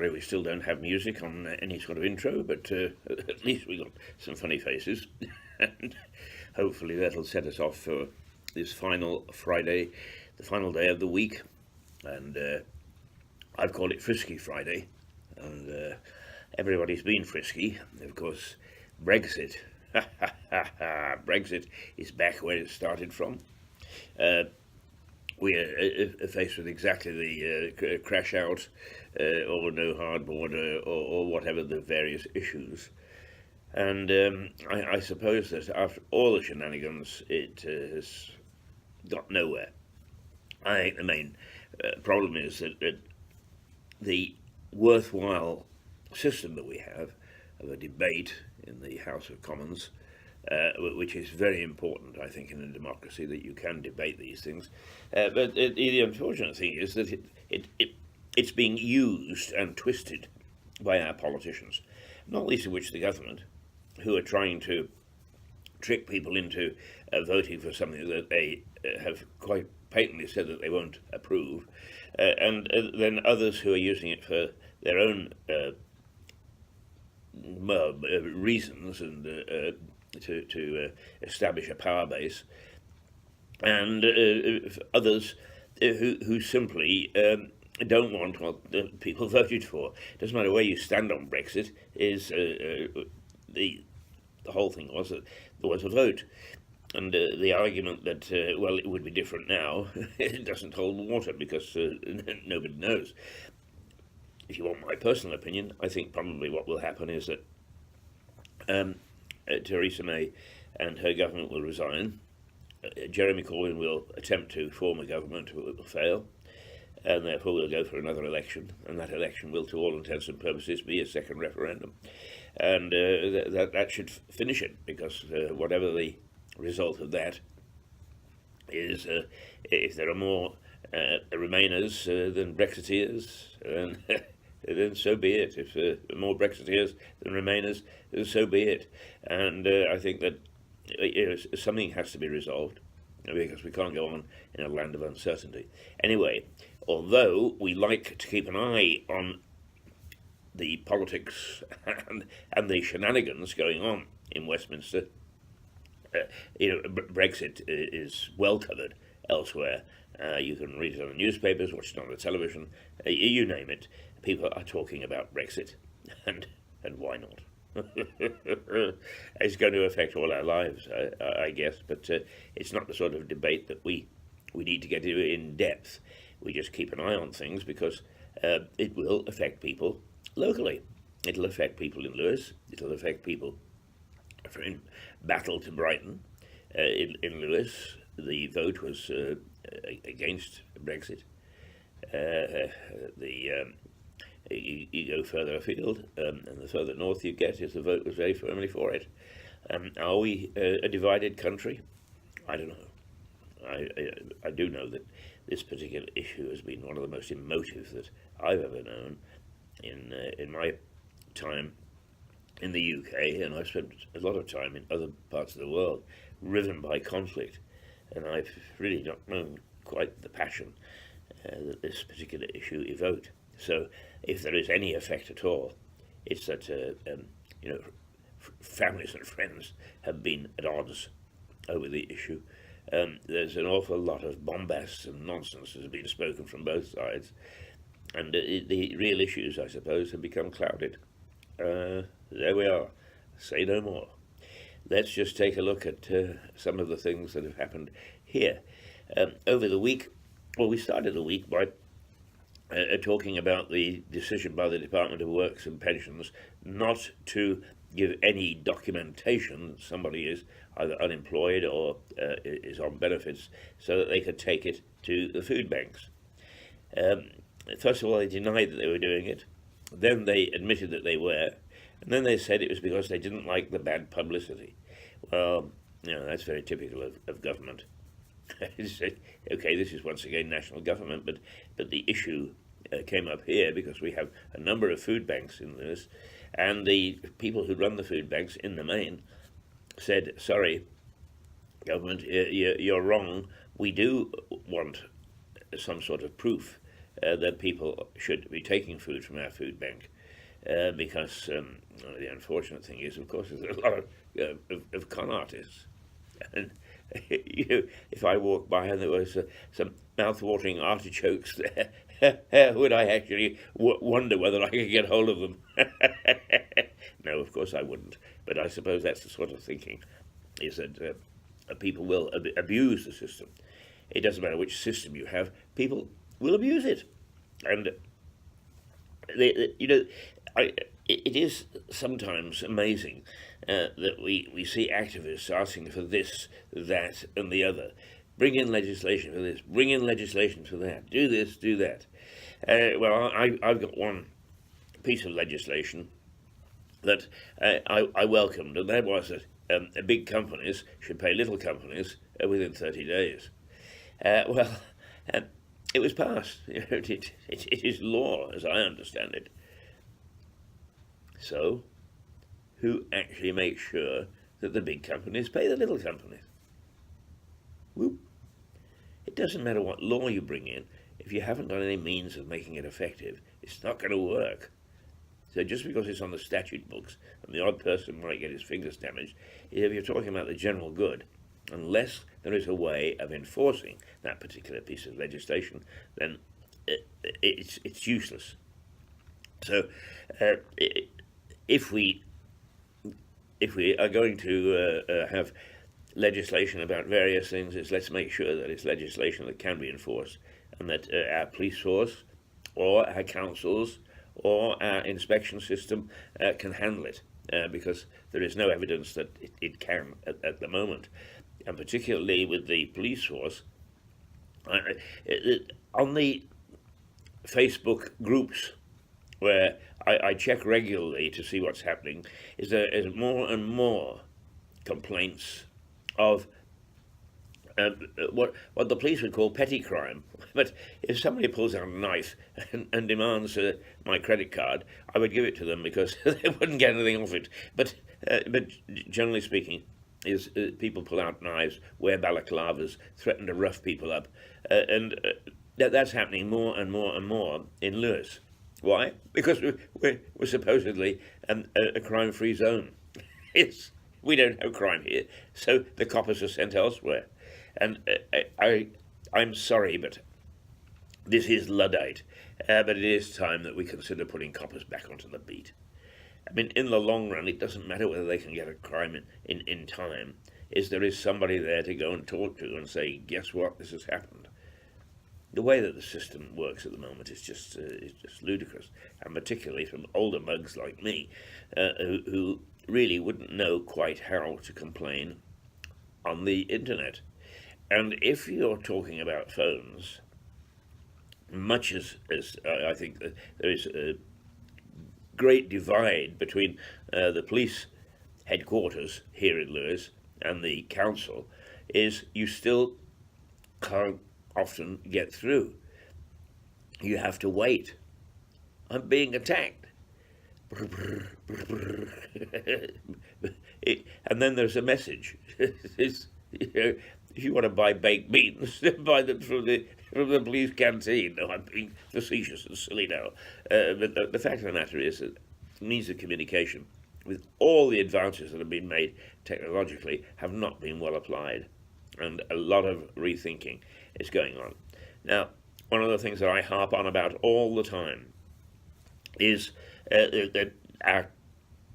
sorry we still don't have music on any sort of intro, but at least we got some funny faces. And hopefully that'll set us off for this final Friday, the final day of the week. And I've called it Frisky Friday. And everybody's been frisky. Of course, Brexit. Brexit is back where it started from. We are faced with exactly the crash out or no hard border or whatever the various issues. And I suppose that after all the shenanigans, it has got nowhere. I think the main problem is that the worthwhile system that we have of a debate in the House of Commons, which is very important, I think, in a democracy, that you can debate these things. But the unfortunate thing is that it's being used and twisted by our politicians, not least of which the government, who are trying to trick people into voting for something that they have quite patently said that they won't approve, and then others who are using it for their own reasons and to establish a power base, and others who simply don't want what the people voted for. It doesn't matter where you stand on Brexit. Is the whole thing was that there was a vote, and the argument that well, it would be different now, it doesn't hold water, because nobody knows. If you want my personal opinion, I think probably what will happen is that Theresa May and her government will resign. Jeremy Corbyn will attempt to form a government, but it will fail, and therefore we'll go for another election, and that election will, to all intents and purposes, be a second referendum. And that should finish it, because whatever the result of that is, if there are more Remainers than Brexiteers, then so be it. If more Brexiteers than Remainers, then so be it. And I think that something has to be resolved, because we can't go on in a land of uncertainty. Anyway, although we like to keep an eye on the politics and the shenanigans going on in Westminster, Brexit is well covered elsewhere. You can read it on the newspapers, watch it on the television, you name it. People are talking about Brexit, and why not? It's going to affect all our lives, I guess, but it's not the sort of debate that we need to get into in depth. We just keep an eye on things, because it will affect people locally. It'll affect people in Lewis. It'll affect people from Battle to Brighton. In Lewis, the vote was against Brexit. You go further afield, and the further north you get, the vote was very firmly for it. Are we a divided country? I don't know. I do know that this particular issue has been one of the most emotive that I've ever known in my time in the UK, and I've spent a lot of time in other parts of the world riven by conflict, and I've really not known quite the passion that this particular issue evoked. So if there is any effect at all, it's that families and friends have been at odds over the issue. There's an awful lot of bombast and nonsense that has been spoken from both sides, and the real issues, I suppose, have become clouded. There we are. Say no more. Let's just take a look at some of the things that have happened here. Over the week, well, we started the week by talking about the decision by the Department of Works and Pensions not to give any documentation that somebody is either unemployed or is on benefits, so that they could take it to the food banks. First of all, they denied that they were doing it. Then they admitted that they were. And then they said it was because they didn't like the bad publicity. Well, that's very typical of government. Okay, this is once again national government, but the issue came up here because we have a number of food banks in this, and the people who run the food banks, in the main, said, sorry, government, you're wrong. We do want some sort of proof that people should be taking food from our food bank, because the unfortunate thing is, of course, there's a lot of con artists. And if I walked by and there was some mouth-watering artichokes there, would I actually wonder whether I could get hold of them? No, of course I wouldn't. But I suppose that's the sort of thinking, is that people will abuse the system. It doesn't matter which system you have, people will abuse it. And, it is sometimes amazing that we see activists asking for this, that, and the other. Bring in legislation for this, bring in legislation for that, do this, do that. Well, I've got one piece of legislation that I welcomed, and that was that big companies should pay little companies within 30 days. It was passed. It is law, as I understand it. So, who actually makes sure that the big companies pay the little companies? Whoop. It doesn't matter what law you bring in, if you haven't got any means of making it effective, it's not going to work. So just because it's on the statute books and the odd person might get his fingers damaged, if you're talking about the general good, unless there is a way of enforcing that particular piece of legislation, then it's useless. So if we are going to have legislation about various things, let's make sure that it's legislation that can be enforced, and that our police force or our councils or our inspection system can handle it, because there is no evidence that it can at the moment. And particularly with the police force, on the Facebook groups where I check regularly to see what's happening, is there is more and more complaints of what the police would call petty crime. But if somebody pulls out a knife and demands my credit card, I would give it to them because they wouldn't get anything off it. But generally speaking, is people pull out knives, wear balaclavas, threaten to rough people up, and that's happening more and more and more in Lewis. Why? Because we're supposedly a crime-free zone. We don't have crime here, so the coppers are sent elsewhere. And I'm sorry, but this is Luddite. But it is time that we consider putting coppers back onto the beat. I mean, in the long run, it doesn't matter whether they can get a crime in time. There is somebody there to go and talk to and say, guess what, this has happened. The way that the system works at the moment is just ludicrous, and particularly from older mugs like me, who really wouldn't know quite how to complain on the internet. And if you're talking about phones, much as I think that there is a great divide between the police headquarters here in Lewis and the council, is you still can't often get through. You have to wait. I'm being attacked. And then there's a message. If you want to buy baked beans, buy them from the police canteen. No, I'm being facetious and silly now. But the fact of the matter is that means of communication, with all the advances that have been made technologically, have not been well applied. And a lot of rethinking is going on. Now, one of the things that I harp on about all the time is that our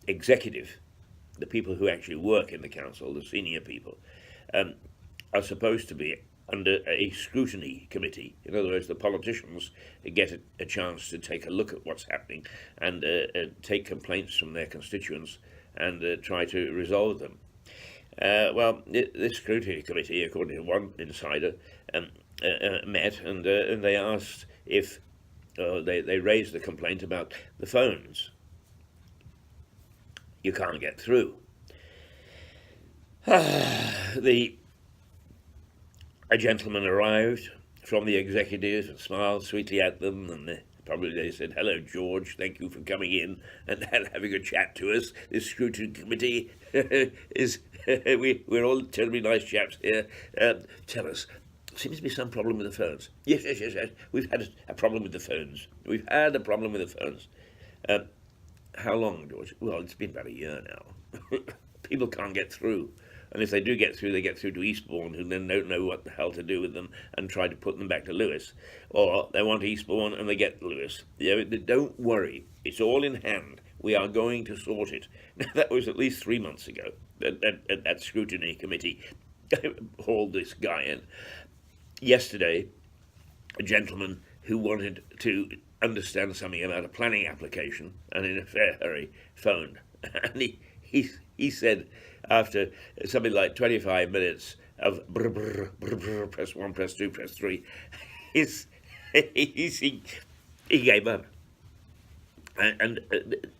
executive, the people who actually work in the council, the senior people, are supposed to be under a scrutiny committee. In other words, the politicians get a chance to take a look at what's happening and take complaints from their constituents and try to resolve them. Well, this scrutiny committee, according to one insider, met and they asked if they raised the complaint about the phones. You can't get through. A gentleman arrived from the executive and smiled sweetly at them, and they said, "Hello, George, thank you for coming in and having a chat to us. This scrutiny committee we're all terribly nice chaps here. Tell us, seems to be some problem with the phones. Yes. We've had a problem with the phones. How long, George? Well, it's been about a year now. People can't get through. And if they do get through, they get through to Eastbourne, who then don't know what the hell to do with them and try to put them back to Lewes. Or they want Eastbourne and they get Lewes. Don't worry. It's all in hand. We are going to sort it. Now, that was at least 3 months ago that scrutiny committee hauled this guy in. Yesterday, a gentleman who wanted to understand something about a planning application and in a fair hurry phoned. And he said, after something like 25 minutes of brr, brr, brr, brr, press 1, press 2, press 3, he gave up. And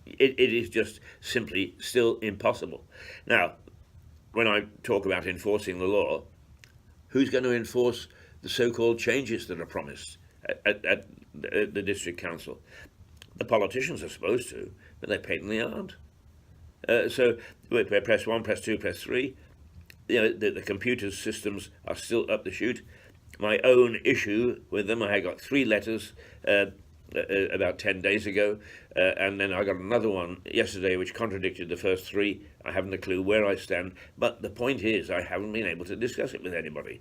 it is just simply still impossible. Now, when I talk about enforcing the law, who's going to enforce the so-called changes that are promised at the district council? The politicians are supposed to, but they patently aren't. So press 1, press 2, press 3. The computer systems are still up the chute. My own issue with them, I got 3 letters about 10 days ago, and then I got another one yesterday which contradicted the first 3. I haven't a clue where I stand, but the point is I haven't been able to discuss it with anybody.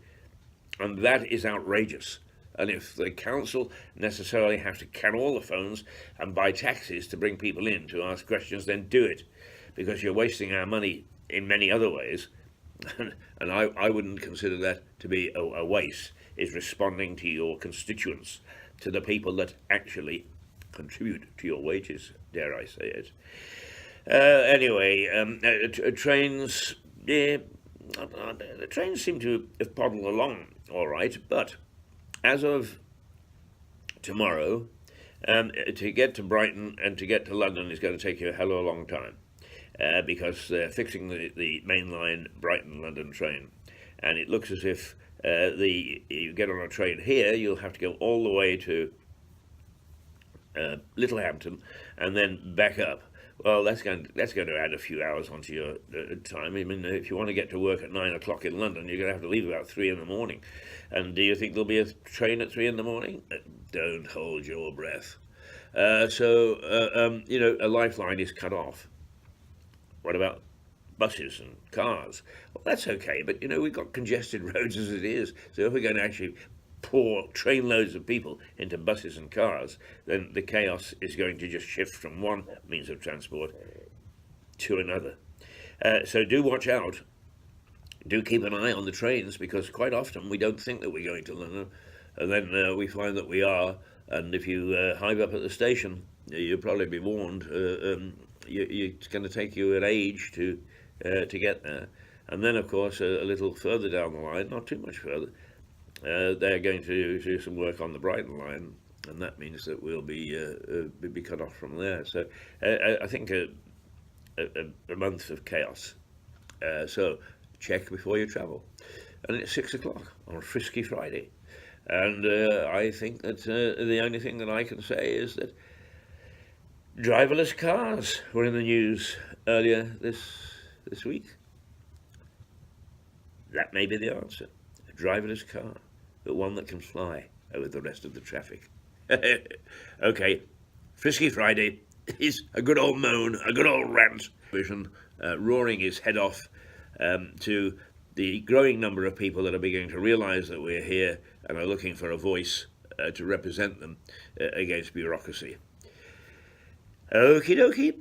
And that is outrageous. And if the council necessarily have to carry all the phones and buy taxis to bring people in to ask questions, then do it, because you're wasting our money in many other ways. And I wouldn't consider that to be a waste, is responding to your constituents, to the people that actually contribute to your wages, dare I say it. Anyway, trains, the trains seem to have poddled along all right, but as of tomorrow, to get to Brighton and to get to London is going to take you a hell of a long time, because they're fixing the mainline Brighton-London train, and it looks as if you get on a train here, you'll have to go all the way to Littlehampton and then back up. Well, that's going to add a few hours onto your time. I mean, if you want to get to work at 9 o'clock in London, you're going to have to leave about 3 in the morning. And do you think there'll be a train at 3 in the morning? Don't hold your breath. So a lifeline is cut off. What about buses and cars? Well, that's okay, but we've got congested roads as it is. So if we're going to actually pour trainloads of people into buses and cars, then the chaos is going to just shift from one means of transport to another. So do watch out. Do keep an eye on the trains, because quite often we don't think that we're going to London, and then we find that we are. And if you hive up at the station, you'll probably be warned. It's going to take you an age to get there. And then, of course, a little further down the line, not too much further, they're going to do some work on the Brighton line, and that means that we'll be cut off from there. So I think a month of chaos. So check before you travel. And it's 6 o'clock on a frisky Friday. And I think that the only thing that I can say is that driverless cars were in the news earlier this week. That may be the answer. A driverless car, but one that can fly over the rest of the traffic. Okay, Frisky Friday is a good old moan, a good old rant. Vision roaring his head off to the growing number of people that are beginning to realise that we're here and are looking for a voice to represent them against bureaucracy. Okie dokie.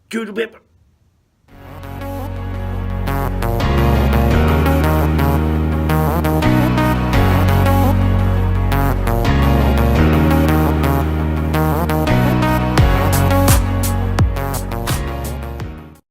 Doodle bip.